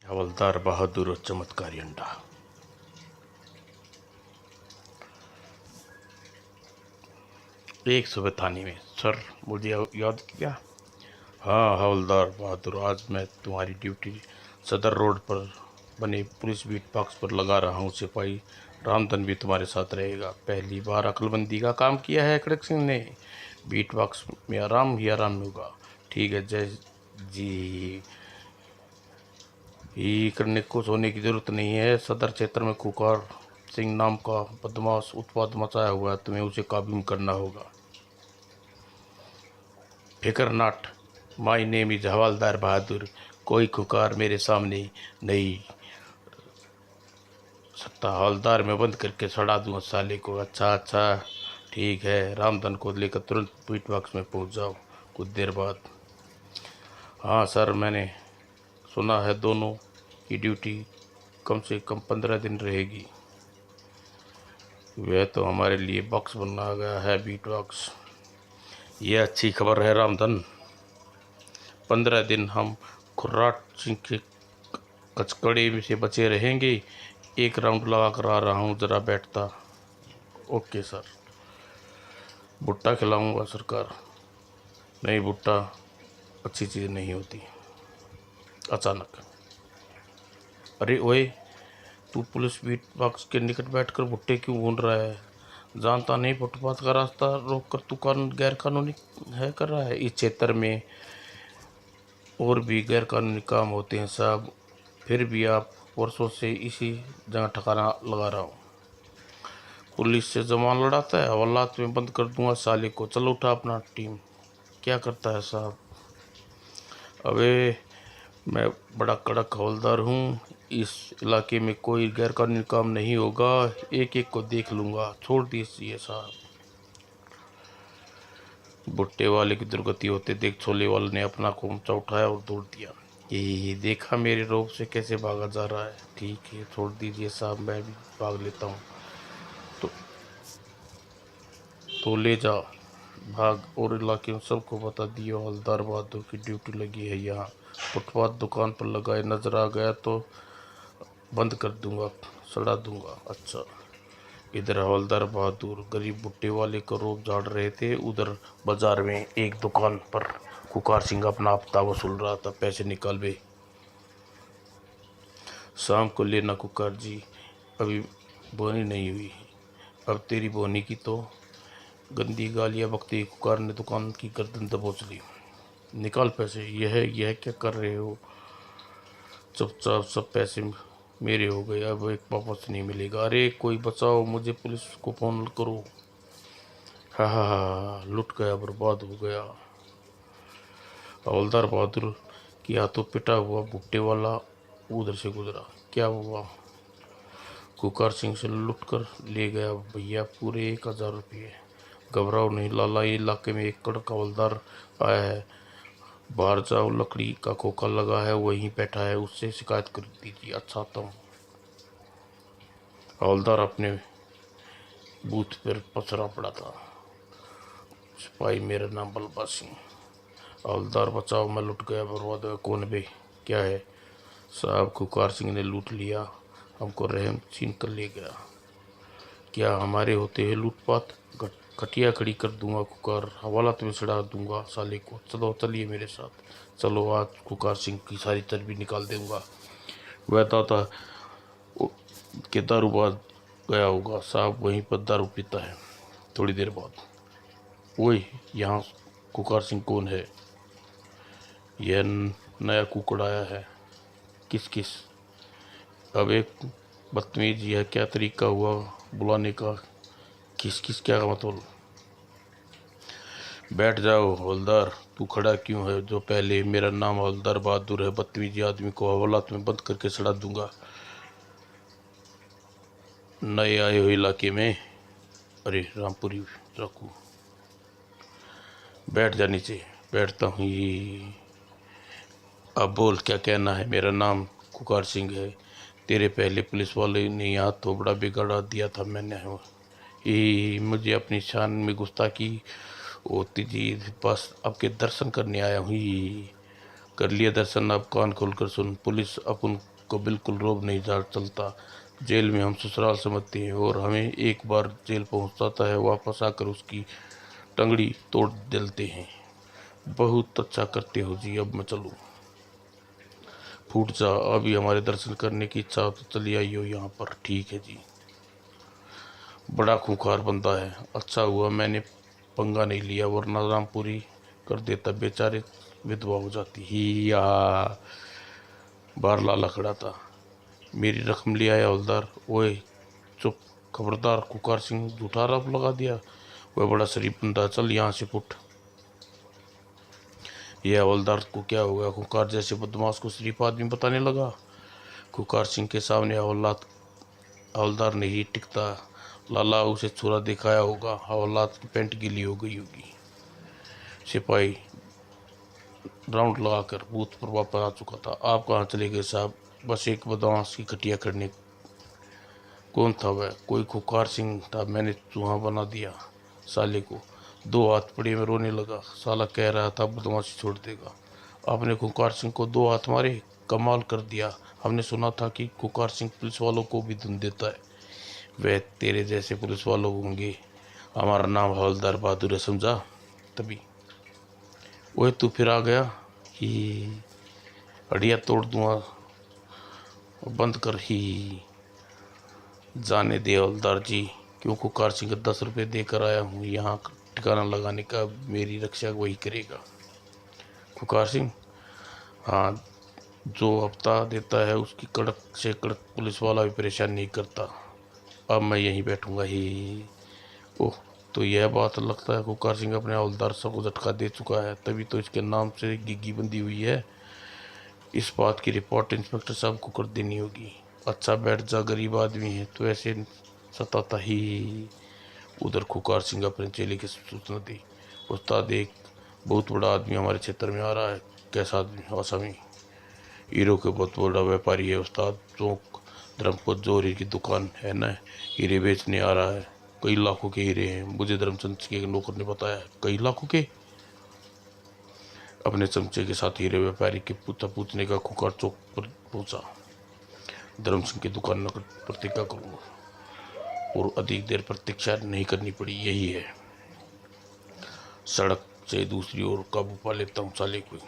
हवलदार बहादुर और चमत्कारी अंडा। एक सुबह थाने में, सर मुझे याद किया? हाँ हवलदार बहादुर, आज मैं तुम्हारी ड्यूटी सदर रोड पर बने पुलिस बीट बॉक्स पर लगा रहा हूँ। सिपाही रामधन भी तुम्हारे साथ रहेगा। पहली बार अक्लबंदी का काम किया है खड़क सिंह ने। बीट बॉक्स में आराम ही आराम होगा। ठीक है जय जी। ही करने को सोने की जरूरत नहीं है। सदर क्षेत्र में खुकार सिंह नाम का बदमाश उत्पाद मचाया हुआ है, तुम्हें उसे काबू करना होगा। फिकर नॉट, माई नेम इज हवलदार बहादुर। कोई खुकार मेरे सामने नहीं सकता। हवलदार में बंद करके सड़ा दूंगा साले को। अच्छा अच्छा ठीक है, रामधन को लेकर तुरंत बीट बॉक्स में पहुंच जाओ कुछ देर बाद। हाँ सर, मैंने सुना है दोनों की ड्यूटी कम से कम 15 दिन रहेगी। वह तो हमारे लिए बॉक्स बना गया है बीट बॉक्स। यह अच्छी खबर है रामधन। 15 दिन हम खुर्राट सिंह के कचकड़े से बचे रहेंगे। एक राउंड लगा कर आ रहा हूँ, जरा बैठता। Okay sir. भुट्टा खिलाऊंगा सरकार। नहीं, भुट्टा अच्छी चीज़ नहीं होती। अचानक, अरे ओए, तू पुलिस बीट बॉक्स के निकट बैठकर भुट्टे क्यों भून रहा है? जानता नहीं फुटपाथ का रास्ता रोक कर तू कानून गैर कानूनी है कर रहा है। इस क्षेत्र में और भी गैर कानूनी काम होते हैं साहब, फिर भी आप वर्षों से इसी जगह ठिकाना लगा रहा हूँ। पुलिस से जमान लड़ाता है, हवालात में बंद कर दूंगा साले को। चलो उठा अपना टीम। क्या करता है साहब? अबे मैं बड़ा कड़क हवलदार हूँ। इस इलाके में कोई गैर कानूनी काम नहीं होगा। एक एक को देख लूँगा। छोड़ दीजिए साहब। भुट्टे वाले की दुर्गति होते देख छोले वाले ने अपना खोमचा उठाया और दौड़ दिया। ये देखा मेरे रोब से कैसे भागा जा रहा है। ठीक है छोड़ दीजिए साहब, मैं भी भाग लेता हूँ। तो, तो ले जा भाग, और इलाके में सबको बता दियो हवलदार बहादुर की ड्यूटी लगी है यहाँ। फुटपाथ दुकान पर लगाए, नजर आ गया तो बंद कर दूंगा, सड़ा दूंगा। अच्छा। इधर हवलदार बहादुर गरीब भुट्टे वाले का रोब झाड़ रहे थे। उधर बाजार में एक दुकान पर खुकार सिंह अपना हफ्ता वसूल रहा था। पैसे निकाल बे, शाम को लेना खुकार जी। अभी बोनी नहीं हुई। अब तेरी बोनी की तो गंदी गालियाँ बकती खुकार ने दुकान की गर्दन दबोच ली। निकाल पैसे। यह क्या कर रहे हो? चुपचाप सब पैसे मेरे हो गए, अब एक वापस नहीं मिलेगा। अरे कोई बचाओ मुझे, पुलिस को फोन करो। हा, लुट गया, बर्बाद हो गया। हवलदार बहादुर की हाथों पिटा हुआ भुट्टे वाला उधर से गुजरा। क्या हुआ? कुकार सिंह से लुट कर ले गया भैया पूरे 1000 रुपये। घबराओ नहीं लाला, ये इलाके में एक कड़क हवलदार आया है। बाहर जाओ, लकड़ी का खोखा लगा है, वहीं बैठा है, उससे शिकायत कर दीजिए। अच्छा तुम। हवलदार अपने बूथ पर पसरा पड़ा था। सिपाही, मेरा नाम बलबा सिंह। हवलदार, बचाओ, मैं लुट गया, बर्बाद है। कौन बे? क्या है साहब? खुकार सिंह ने लूट लिया, हमको रहम छीन कर ले गया। क्या हमारे होते हैं लूटपाट? खटिया खड़ी कर दूंगा खुकार, हवालात में चढ़ा दूंगा साले को। चलो चलिए मेरे साथ। चलो, आज खुकार सिंह की सारी चर्बी निकाल दूंगा। वह दादा के दारू बाद गया होगा साहब, वहीं पर दारू पीता है। थोड़ी देर बाद, वही यहाँ कुकार सिंह कौन है? यह नया कुकड़ आया है। किस किस? अब एक बदतमीज, यह क्या तरीका हुआ बुलाने का? किस किस क्या मतलब? बैठ जाओ हवलदार। तू खड़ा क्यों है? जो पहले, मेरा नाम हवलदार बहादुर है। बदतमीजी आदमी को हवालात में बंद करके सड़ा दूंगा। नए आए हो इलाके में? अरे रामपुरी रखू। बैठ जा नीचे। बैठता हूँ। ये अब बोल, क्या कहना है? मेरा नाम खुकार सिंह है। तेरे पहले पुलिस वाले ने यहाँ तो बड़ा बिगाड़ा दिया था। मैंने ये मुझे अपनी शान में गुस्ताखी होती जी, बस आपके दर्शन करने आया हूँ। कर लिया दर्शन, अब कान खोल कर सुन। पुलिस अपन को बिल्कुल रोब नहीं जा चलता। जेल में हम ससुराल समझते हैं और हमें एक बार जेल पहुंचाता है, वापस आकर उसकी टंगड़ी तोड़ देते हैं। बहुत अच्छा करते हो जी, अब मैं चलूँ? फूट जा, अभी हमारे दर्शन करने की इच्छा हो तो चली आई हो यहाँ पर। ठीक है जी। बड़ा खूंखार बंदा है, अच्छा हुआ मैंने पंगा नहीं लिया, वरना रामपुरी कर देता, बेचारे विधवा हो जाती ही। या बाहर लाला खड़ा था। मेरी रकम ले आया हवलदार। ओए चुप, खबरदार, कुकार सिंह झूठा आरोप लगा दिया। वह बड़ा शरीफ बंदा, चल यहाँ से फुट। यह हवलदार को क्या हो गया? कुकार जैसे बदमाश को शरीफ आदमी बताने लगा। कुकार सिंह के सामने हवलदार नहीं टिकता। लाला उसे छुरा दिखाया होगा, हवलदार की पैंट गीली हो गई होगी। सिपाही राउंड लगाकर बूथ पर वापस आ चुका था। आप कहाँ चले गए साहब? बस एक बदमाश की खटिया करने। कौन था वह? कोई खुकार सिंह था, मैंने चूहा बना दिया साले को। दो हाथ पड़े में रोने लगा। साला कह रहा था बदमाशी छोड़ देगा। आपने खुकार सिंह को दो हाथ मारे? कमाल कर दिया। हमने सुना था कि खुकार सिंह पुलिस वालों को भी धुन देता है। वह तेरे जैसे पुलिस वालों होंगे। हमारा नाम हवलदार बहादुर है, समझा? तभी वह तू फिर आ गया ही। हड्डियाँ तोड़ दूंगा, बंद कर ही। जाने दे हवलदार जी, क्यों? कुकार सिंह को 10 रुपये देकर आया हूँ यहाँ ठिकाना लगाने का, मेरी रक्षा वही करेगा। कुकार सिंह? हाँ, जो हफ्ता देता है उसकी कड़क से कड़क पुलिस वाला भी परेशान नहीं करता। अब मैं यहीं बैठूंगा ही। ओह, तो यह बात लगता है कुकार सिंह अपने हवलदार को झटका दे चुका है, तभी तो इसके नाम से गिग्गी बंदी हुई है। इस बात की रिपोर्ट इंस्पेक्टर साहब को कर देनी होगी। अच्छा बैठ जा, गरीब आदमी है तो ऐसे सताता ही। उधर खुकार सिंह अपने चेले की सूचना दी। उस्ताद, एक बहुत बड़ा आदमी हमारे क्षेत्र में आ रहा है। कैसा आदमी? आसामी, हीरो के बहुत बड़ा व्यापारी है उस्ताद। चौक धर्मपुर जोहरी की दुकान है न, हीरे बेचने आ रहा है। कई लाखों के हीरे हैं, मुझे धर्मचंद के नौकर ने बताया। कई लाखों के? अपने चमचे के साथ हीरे व्यापारी के पूछने का खुकार चौक पर पहुंचा। धर्म सिंह की दुकान नकद प्रतिज्ञा करूंगा और अधिक देर प्रतीक्षा नहीं करनी पड़ी, यही है। सड़क से दूसरी ओर काबू पा लेता हूँ साले को।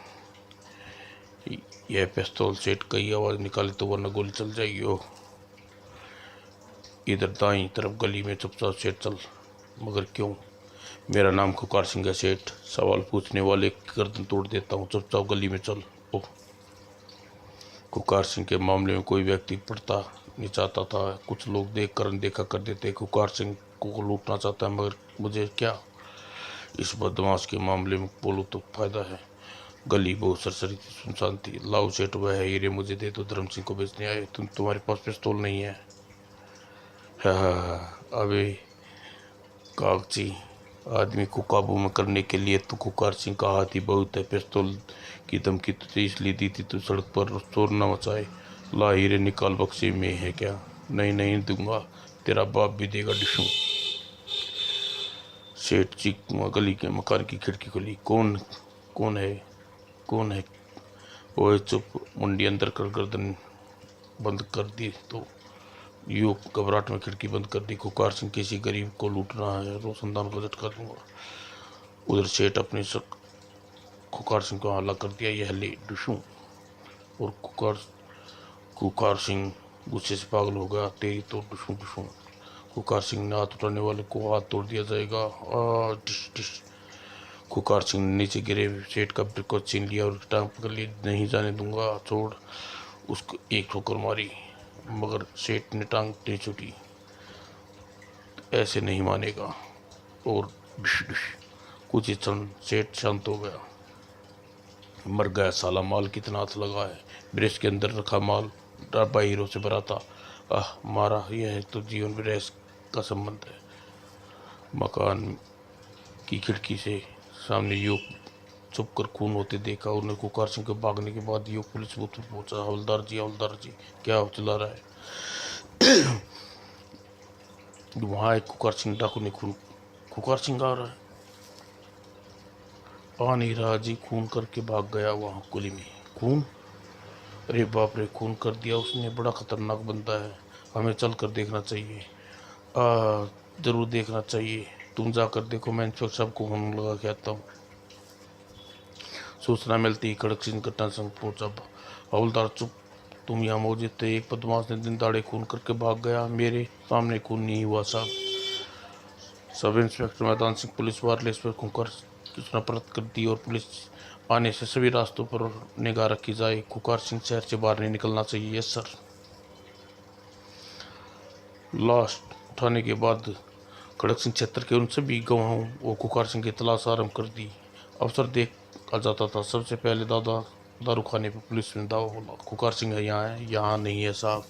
यह पिस्तौल सेट कई आवाज निकाले तो वरना गोली चल जाएगी। ओ, इधर दाई तरफ गली में चुपचाप सेठ चल। मगर क्यों? मेरा नाम खुकार सिंह है सेठ, सवाल पूछने वाले की गर्दन तोड़ देता हूँ, चुपचाप गली में चल। ओ, खुकार सिंह के मामले में कोई व्यक्ति पड़ता नहीं चाहता था। कुछ लोग देखकर अनदेखा कर देते। खुकार सिंह को लूटना चाहता है, मगर मुझे क्या? इस बदमाश के मामले में बोलूँ तो फायदा है। गली बहुत सरसरी थी, सुनसान थी। लाओ सेठ, वह है हीरे, मुझे दे दो, धर्म सिंह को बेचने आए। तुम्हारे पास पिस्तौल नहीं है? हाँ, अबे कागजी आदमी को काबू में करने के लिए तो खुकार सिंह का हाथ ही बहुत है। पिस्तौल की धमकी तुझे इसलिए दी थी तो सड़क पर शोर न मचाए। ला हीरे निकाल, बक्से में है क्या? नहीं नहीं दूंगा, तेरा बाप भी देगा डिशू। सेठ चीख गली के मकान की खिड़की खुली। कौन कौन है? कौन है? ओए चुप, मुंडी अंदर कर गर्दन बंद कर दी तो यू घबराहट में खिड़की बंद कर दी। खुकार सिंह किसी गरीब को लूटना है, रोशनदान को झटका दूंगा। उधर सेठ अपने खुकार सिंह को हल्ला कर दिया, यह ले डिशू। और खुकार सिंह गुस्से से पागल हो गया। तेरी तो डिशू डिशू। खुकार सिंह ने हाथ उठाने वाले को हाथ तोड़ दिया जाएगा। Dish dish. खुकार सिंह ने नीचे गिरे सेठ का बिल्कुल छीन लिया और टांग पकड़ ली। नहीं जाने दूंगा, छोड़। उसको एक ठोकर मारी, मगर सेठ ने टांग नहीं छूटी। ऐसे नहीं मानेगा। और डिश डिश। कुछ ही क्षण सेठ शांत हो गया। मर गया साला, माल कितना हाथ लगा है। ब्रेस के अंदर रखा माल डब्बा हीरो से भरा था। मारा, यह तो जीवन ब्रेस का संबंध है। मकान की खिड़की से सामने युवक छुप कर खून होते देखा। उन्हें खुकार सिंह के भागने के बाद युवक पुलिस बूथ पर पहुंचा। हवलदार जी, हवलदार जी, क्या चिल्ला रहा है? वहाँ एक खुकार सिंह डाकू ने खून। खुकार सिंह आ रहा है? आ नहीं रहा जी, खून करके भाग गया वहाँ कुली में। खून? अरे बाप रे, खून कर दिया उसने, बड़ा खतरनाक बंदा है, हमें चल कर देखना चाहिए। जरूर देखना चाहिए। तुम जाकर देखो, मैं इंस्पेक्टर साहब को फोन लगा के आता हूँ। सूचना मिलती ही खड़क सिंह घटना संग पहुंचा। हवलदार चुप, तुम यहाँ मौजूद थे। एक बदमाश ने दिन दाड़े खून करके भाग गया। मेरे सामने खून नहीं हुआ साहब। सब इंस्पेक्टर मैदान सिंह पुलिस वायरलेस पर खुकर सूचना प्राप्त कर दी और पुलिस आने से सभी रास्तों पर निगाह रखी जाए। खुकार सिंह शहर से बाहर नहीं निकलना चाहिए। Yes sir. लाश उठाने के बाद खड़क सिंह क्षेत्र के उन सभी गवाहों और खुकार सिंह की तलाश आरंभ कर दी। अफसर देख आ जाता था। सबसे पहले दारू खाने पर पुलिस ने दावा बोला, खुकार सिंह है यहाँ है? यहाँ नहीं है साहब।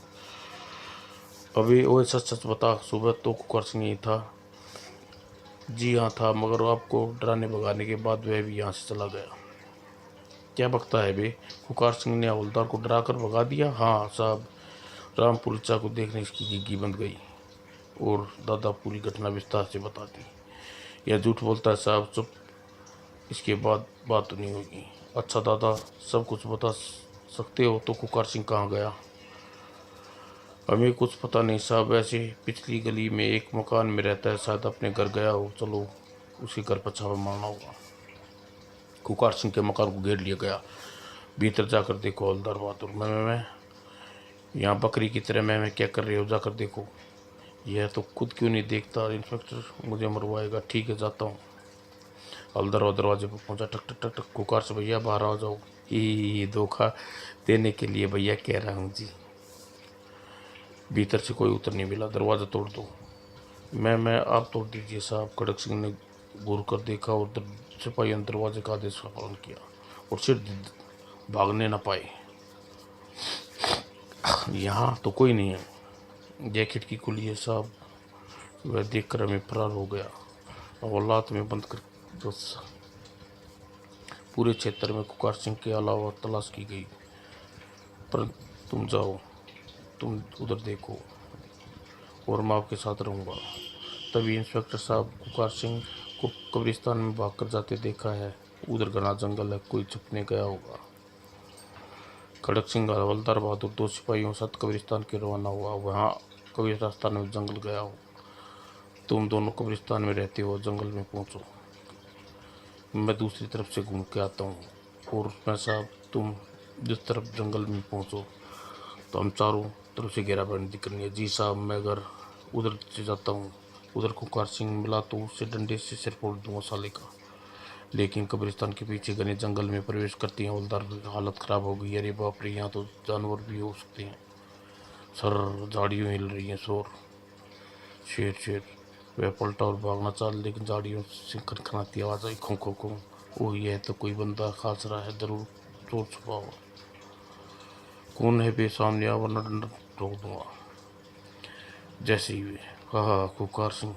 अभी वो सच सच बता, सुबह तो खुकार सिंह ही था। जी हाँ था, मगर आपको डराने भगाने के बाद वह भी यहाँ से चला गया। क्या बकता है बे? खुकार सिंह ने हवलदार को डरा कर भगा दिया? हाँ साहब। रामपुर चा को देखने इसकी गिग्गी बंद गई और दादा पूरी घटना विस्तार से बता दी। यह झूठ बोलता है साहब। चुप, इसके बाद बात नहीं होगी। अच्छा दादा, सब कुछ बता सकते हो तो खुकार सिंह कहाँ गया? हमें कुछ पता नहीं साहब, ऐसे पिछली गली में एक मकान में रहता है, शायद अपने घर गया हो। चलो उसी घर पर छापा मारना होगा। खुकार सिंह के मकान को घेर लिया गया। भीतर जाकर देखो हवलदार बहादुर। मैं यहाँ बकरी की तरह मैं क्या कर रही हो? जाकर देखो। यह तो खुद क्यों नहीं देखता? इंस्पेक्टर मुझे मरवाएगा। ठीक है, जाता हूँ। हवलदार दरवाजे पर पहुंचा। टक टक टक टक। खुकार से, भैया बाहर आ जाओ। ये धोखा देने के लिए भैया कह रहा हूँ जी। भीतर से कोई उत्तर नहीं मिला। दरवाज़ा तोड़ दो। मैं आप तोड़ दीजिए साहब। खड़क सिंह ने घूर कर देखा और सिपाहियों ने दरवाजे का आदेश का पालन किया और सिर भागने न पाए। यहाँ तो कोई नहीं है। यह खिड़की खुली है साहब। वह देखकर हमें फरार हो गया और लात में बंद कर पूरे क्षेत्र में खुकार सिंह के अलावा तलाश की गई। पर तुम जाओ, तुम उधर देखो और मैं आपके साथ रहूँगा। तभी इंस्पेक्टर साहब खुकार सिंह को कब्रिस्तान में भागकर जाते देखा है। उधर घना जंगल है, कोई छुपने गया होगा। खड़क सिंह हवलदार बहादुर दो सिपाहियों के साथ कब्रिस्तान के रवाना हुआ। वहाँ कब्रिस्तान में जंगल गया हो। तुम दोनों कब्रिस्तान में रहते हो, जंगल में पहुँचो, मैं दूसरी तरफ से घूम के आता हूँ। और मैं साहब, तुम जिस तरफ जंगल में पहुँचो तो हम चारों तरफ से घेराबंदी करनी है। जी साहब। मैं घर उधर से जाता हूँ। उधर खुकार सिंह मिला तो उससे डंडे से सिर फोड़ दूंगा साले का। लेकिन कब्रिस्तान के पीछे घने जंगल में प्रवेश करती हैं हवलदार की हालत खराब हो गई। अरे बाप रे, यहाँ तो जानवर भी हो सकते हैं। सर झाड़ियों हिल रही हैं। शोर, शेर शेर। वह पलटा और भागना चाल, लेकिन झाड़ियों से खनखनाती आवाज़ आई, खो खो खो। ओह, यह तो कोई बंदा खास रहा है, जरूर चोर छुपा हुआ। कौन है बे? सामने आ वरना डंडा ठोक दूंगा। जैसे ही वे कहा, खुकार सिंह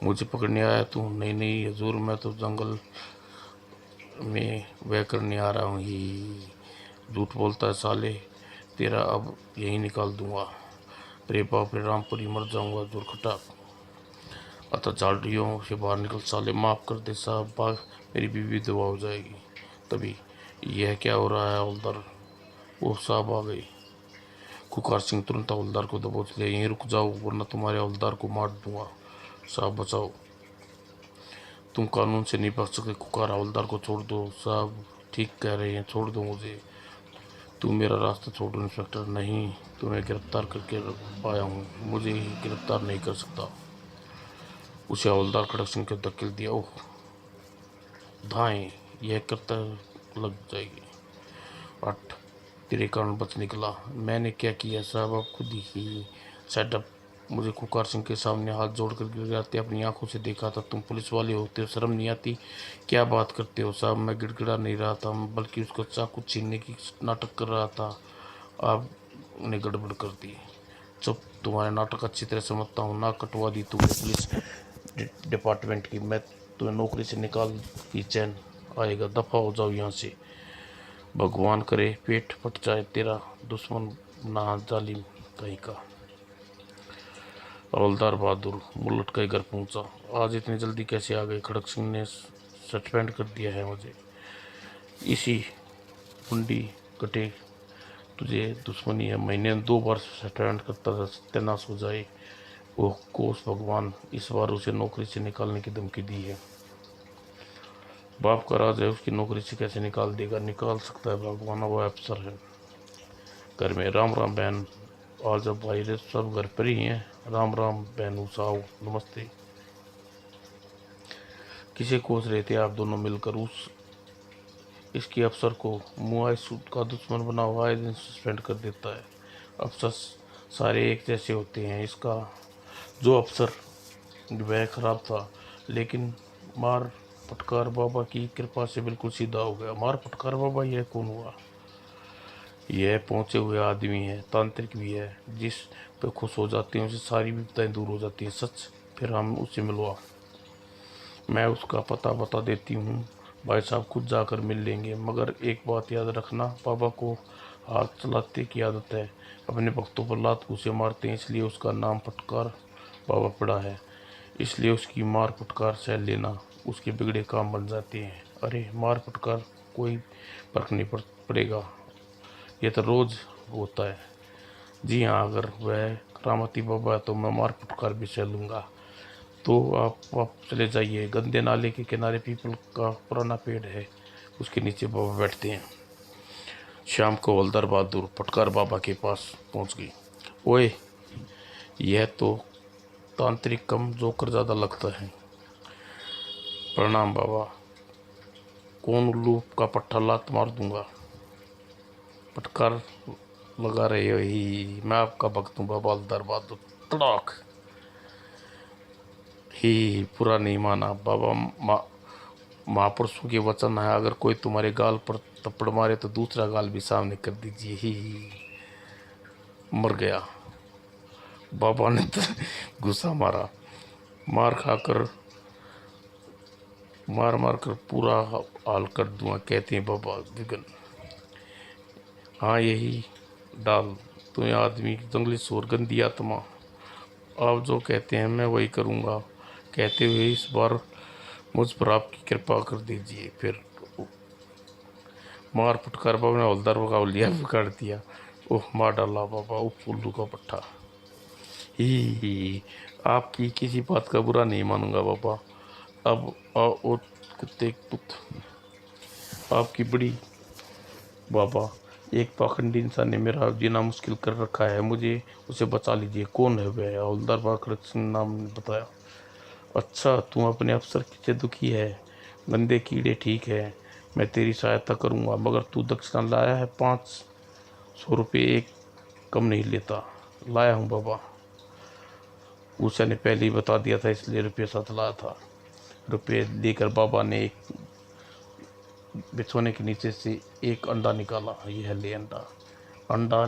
मुझे पकड़ने आया तू? नहीं नहीं हजूर, मैं तो जंगल में वह करने आ रहा हूँ ही। झूठ बोलता है साले, तेरा अब यही निकाल दूंगा। अरे बाप रे, रामपुरी मर जाऊंगा दुर्घटना। अतः झाड़ियों से बाहर निकल साले। माफ़ कर दे साहब, बाग मेरी बीवी दुआ हो जाएगी। तभी यह क्या हो रहा है हवलदार? वो साहब आ गई। खुकार सिंह तुरंत हवलदार को दबोच लिया। यहीं रुक जाओ वरना तुम्हारे हवलदार को मार दूंगा। साहब बचाओ, तुम कानून से नहीं बच सकते। खुकार, हवलदार को छोड़ दो। साहब ठीक कह रहे हैं, छोड़ दो मुझे। तुम मेरा रास्ता छोड़ो इंस्पेक्टर। नहीं, तुम्हें गिरफ्तार करके पाया हूँ, मुझे ही गिरफ्तार नहीं कर सकता। उसे हवलदार खड़क सिंह के धकेल दिया। ओह धाएं, यह करता लग जाएगी। अट, तेरे कारण बच निकला। मैंने क्या किया साहब? आप खुद ही सेटअप। मुझे खुकार सिंह के सामने हाथ जोड़कर गिड़गिड़ाते अपनी आंखों से देखा था। तुम पुलिस वाले होते हो, शर्म नहीं आती? क्या बात करते हो साहब? मैं गिड़गिड़ा नहीं रहा था, बल्कि उसको चाकू छीनने की नाटक कर रहा था। आपने गड़बड़ कर दी। चुप, तुम्हारे नाटक अच्छी तरह समझता हूँ। ना कटवा दी तुमने पुलिस डिपार्टमेंट की। मैं तुम्हें नौकरी से निकाल की चैन आएगा। दफ़ा हो जाओ यहाँ से। भगवान करे पेट फट जाए तेरा, दुश्मन ना जालिम कहीं का। हवलदार बहादुर मुल्लट के घर पहुंचा। आज इतनी जल्दी कैसे आ गए? खड़क सिंह ने सस्पेंड कर दिया है मुझे। इसी मुंडी कटे, तुझे दुश्मनी है, महीने में 2 बार सस्पेंड करता था, सत्यानाश हो जाए। वो कोस भगवान, इस बार उसे नौकरी से निकालने की धमकी दी है। बाप का राज है, उसकी नौकरी से कैसे निकाल देगा? निकाल सकता है भगवान, वो अफसर है। घर में राम राम बहन, आज अब भाई रे सब घर पर ही हैं। राम राम बहन उषाओ, नमस्ते। किसे कोस रहे थे आप दोनों मिलकर? उस इसके अफसर को मुआई सूद का दुश्मन बना हुआ है, दिन सस्पेंड कर देता है। अफसर सारे एक जैसे होते हैं। इसका जो अफसर वह खराब था, लेकिन मार पटकार बाबा की कृपा से बिल्कुल सीधा हो गया। मार पटकार बाबा यह कौन हुआ? यह पहुंचे हुए आदमी है, तांत्रिक भी है। जिस पे खुश हो जाते हैं उसे सारी विपदाएं दूर हो जाती हैं। सच, फिर हम उसे मिलवा, मैं उसका पता बता देती हूँ। भाई साहब खुद जाकर मिल लेंगे, मगर एक बात याद रखना, बाबा को हाथ चलाते की आदत है। अपने भक्तों पर लात घूंसे मारते हैं, इसलिए उसका नाम फटकार बाबा पड़ा है। इसलिए उसकी मार फटकार सह लेना, उसके बिगड़े काम बन जाते हैं। अरे मार फटकार कोई फर्क नहीं पड़ेगा, ये तो रोज होता है। जी हाँ, अगर वह करामती बाबा है तो मैं मार फटकार भी सह लूँगा। तो आप चले जाइए, गंदे नाले के किनारे पीपल का पुराना पेड़ है, उसके नीचे बाबा बैठते हैं। शाम को हवलदार बहादुर फटकार बाबा के पास पहुंच गई। ओए, यह तो तांत्रिक कम जोकर ज़्यादा लगता है। प्रणाम बाबा। कौन उल्लू का पट्टा लात मार दूंगा? फटकार लगा रहे हो ही, मैं आपका भक्त हूँ बाबा हवलदार बहादुर। तड़ाक ही, पूरा नहीं माना बाबा। महापुरुषों के वचन है, अगर कोई तुम्हारे गाल पर थप्पड़ मारे तो दूसरा गाल भी सामने कर दीजिए। ही मर गया। बाबा ने तो गुस्सा मारा। मार खाकर मार मार कर पूरा हाल कर दूंगा, कहते हैं बाबा विगन। हाँ यही डाल, तुम्हें आदमी की जंगली सूर, गंदी आत्मा। आप जो कहते हैं मैं वही करूँगा। कहते हुए इस बार मुझ पर आपकी कृपा कर दीजिए। फिर मार फटकार बाबा ने हवलदार का उलिया बिगाड़ दिया। ओह, मार डाला बाबा उफ उल्लू का पट्टा। ही, आपकी किसी बात का बुरा नहीं मानूंगा बाबा। अब आओ कुत्ते पुत, आपकी बड़ी बाबा। एक पाखंडी इंसान ने मेरा जीना मुश्किल कर रखा है, मुझे उसे बचा लीजिए। कौन है वह? हवलदार बाखड़ सिंह नाम ने बताया। अच्छा, तू अपने अफसर से दुखी है? गंदे कीड़े, ठीक है, मैं तेरी सहायता करूंगा, मगर तू दक्षिणा लाया है 500 रुपये, एक कम नहीं लेता। लाया हूँ बाबा, उषा ने पहले ही बता दिया था, इसलिए रुपये साथ लाया था। रुपये लेकर बाबा ने एक बिछोने के नीचे से एक अंडा निकाला। यह ले अंडा। अंडा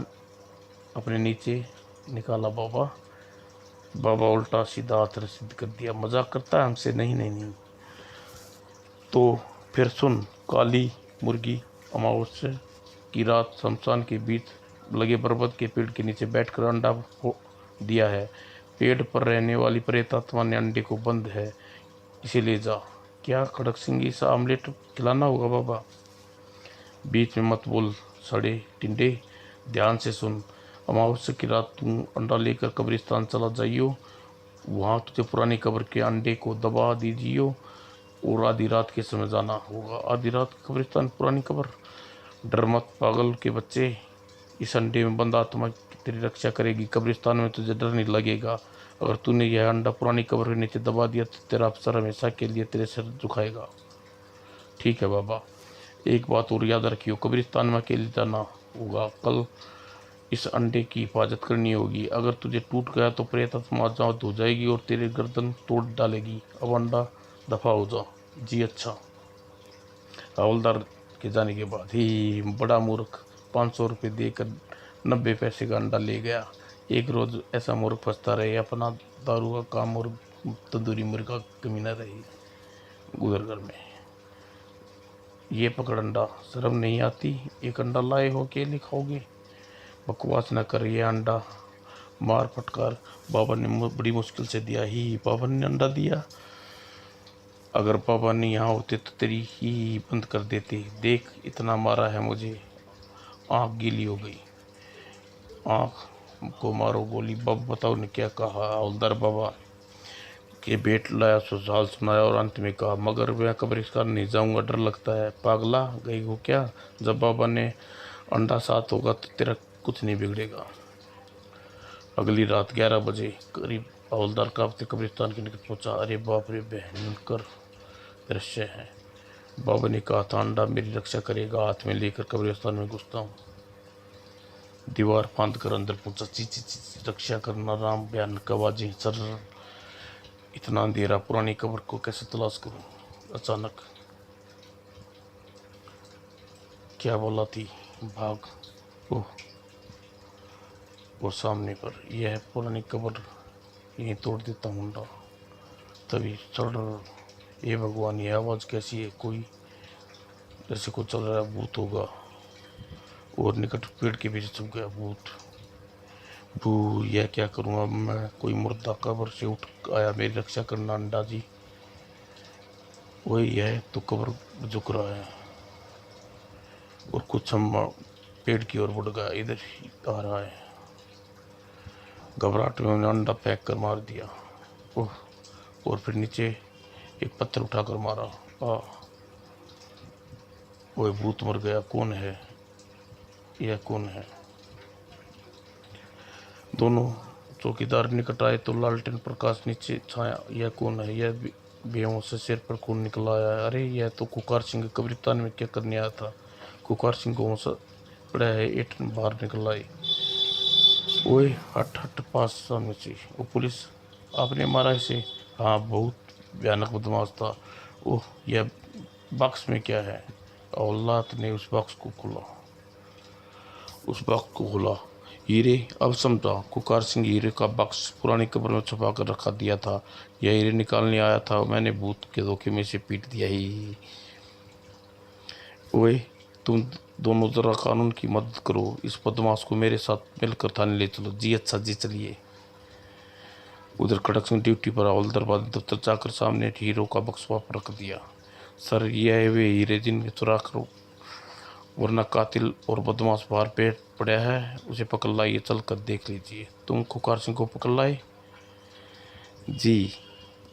अपने नीचे निकाला बाबा। बाबा उल्टा सीधा हाथ रसीद कर दिया। मजाक करता है हमसे? नहीं नहीं नहीं। तो फिर सुन, काली मुर्गी अमावस्या की रात शमशान के बीच लगे बरबद के पेड़ के नीचे बैठकर अंडा दिया है। पेड़ पर रहने वाली प्रेत आत्मा ने अंडे को बंद है, इसे ले जा। क्या खड़क सिंगी सा आमलेट खिलाना होगा बाबा? बीच में मत बोल सड़े टिंडे, ध्यान से सुन। अमावस्या की रात तू अंडा लेकर कब्रिस्तान चला जाइयो। वहाँ तुझे पुरानी कब्र के अंडे को दबा दीजियो और आधी रात के समय जाना होगा। आधी रात कब्रिस्तान, पुरानी कब्र? डर मत पागल के बच्चे, इस अंडे में बंद आत्मा तेरी रक्षा करेगी। कब्रिस्तान में तुझे डर नहीं लगेगा। अगर तूने यह अंडा पुरानी कब्र के नीचे दबा दिया तो तेरा अफसर हमेशा के लिए तेरे सिर झुकाएगा। ठीक है बाबा, एक बात और याद रखियो, कब्रिस्तान में अकेले जाना होगा। कल इस अंडे की हिफाजत करनी होगी। अगर तुझे टूट गया तो प्रेत आत्मा आजाद हो जाएगी और तेरे गर्दन तोड़ डालेगी। अब अंडा दफा हो जा। जी अच्छा। हवलदार के जाने के बाद ही बड़ा मूर्ख 500 रुपये देकर 90 पैसे का अंडा ले गया। एक रोज ऐसा मूर्ख फंसता रहे, अपना दारू का काम और तंदूरी मुर्गा कमी न रही गुजर घर में। ये पकड़ अंडा, शर्म नहीं आती? एक अंडा लाए हो, अकेले खाओगे? बकवास न कर, ये अंडा मार फटकार बाबा ने बड़ी मुश्किल से दिया। ही बाबा ने अंडा दिया? अगर बाबा ने यहाँ होते तो तेरी ही बंद कर देते। देख, इतना मारा है मुझे, आँख गीली हो गई। आँख को मारो गोली। बब बताओ ने क्या कहा? हवलदार बाबा के बेट लाया, सुसाल सुनाया और अंत में कहा, मगर मैं कब्रिस्तान नहीं जाऊंगा, डर लगता है। पागला गई हो क्या? जब बाबा ने अंडा साथ होगा तो तेरा कुछ नहीं बिगड़ेगा। अगली रात 11 बजे करीब हवलदार कांपते कब्रिस्तान के निकट पहुंचा। अरे बाप रे, भयंकर दृश्य है। बाबा ने कहा था अंडा मेरी रक्षा करेगा। हाथ में लेकर कब्रिस्तान में घुसता हूँ, दीवार फांद कर अंदर पहुंचा। ची ची ची, रक्षा करना। राम भयानक आवाजें। सर, इतना अंधेरा, पुरानी कब्र को कैसे तलाश करूं? अचानक क्या बोला थी? भाग। ओह, वो सामने पर यह पुरानी कब्र, यहीं तोड़ देता हूँ अंडा। तभी सर, ये भगवान, ये आवाज़ कैसी है? कोई जैसे को चल रहा है, भूत होगा। और निकट पेड़ के पीछे छुप गया भूत। भू, यह क्या करूँ अब मैं? कोई मुर्दा कब्र से उठ आया, मेरी रक्षा करना अंडा जी। वही है तो कब्र झुक रहा है और कुछ हम पेड़ की ओर बढ़ गया, इधर ही आ रहा है। घबराहट में उन्होंने अंडा फेंक कर मार दिया। ओह, और फिर नीचे एक पत्थर उठाकर मारा। आ, वो भूत मर गया। कौन है यह? कौन है? दोनों चौकीदार निकट आए तो लालटेन प्रकाश नीचे छाया। यह कौन है? यह बेहोश से सिर पर खून निकल आया है। अरे, यह तो कुकार सिंह कब्रिस्तान में क्या करने आया था? कुकार सिंह को पड़ा है, ईंट बाहर निकल आई। ओए, हट हट, पास सामने से। वो पुलिस, आपने मारा इसे? हाँ, बहुत भयानक बदमाश था। ओह, यह बॉक्स में क्या है? औलाद ने उस बॉक्स को खोला। हीरे। अब समझा, कुकार सिंह हीरे का बॉक्स पुरानी कब्र में छुपा कर रखा दिया था। यह हीरे निकालने आया था, मैंने भूत के धोखे में से पीट दिया ही। ओए, तुम दोनों जरा कानून की मदद करो, इस बदमाश को मेरे साथ मिलकर थाने ले चलो। जी अच्छा जी, चलिए। उधर खड़क सिंह ड्यूटी पर हवलदार दफ्तर जाकर सामने हीरो का बक्स वापस रख दिया। सर, यह वे हीरे जिनके चुरा करो, वरना कातिल और बदमाश बाहर पेट पड़ा है, उसे पकड़ लाइए। चल कर देख लीजिए। तुम कुकार सिंह को पकड़ लाए? जी।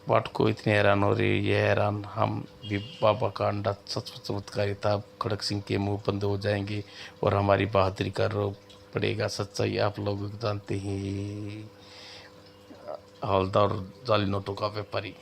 पाठ को इतने हैरान हो रही, ये हैरान हम भी। बाबा का अंडा सच चमत्कारी था। खड़क सिंह के मुंह बंद हो जाएंगे और हमारी बहादुरी का रोग पड़ेगा। सच्चाई आप लोग जानते ही। हवलदार जाली नोटों का व्यापारी।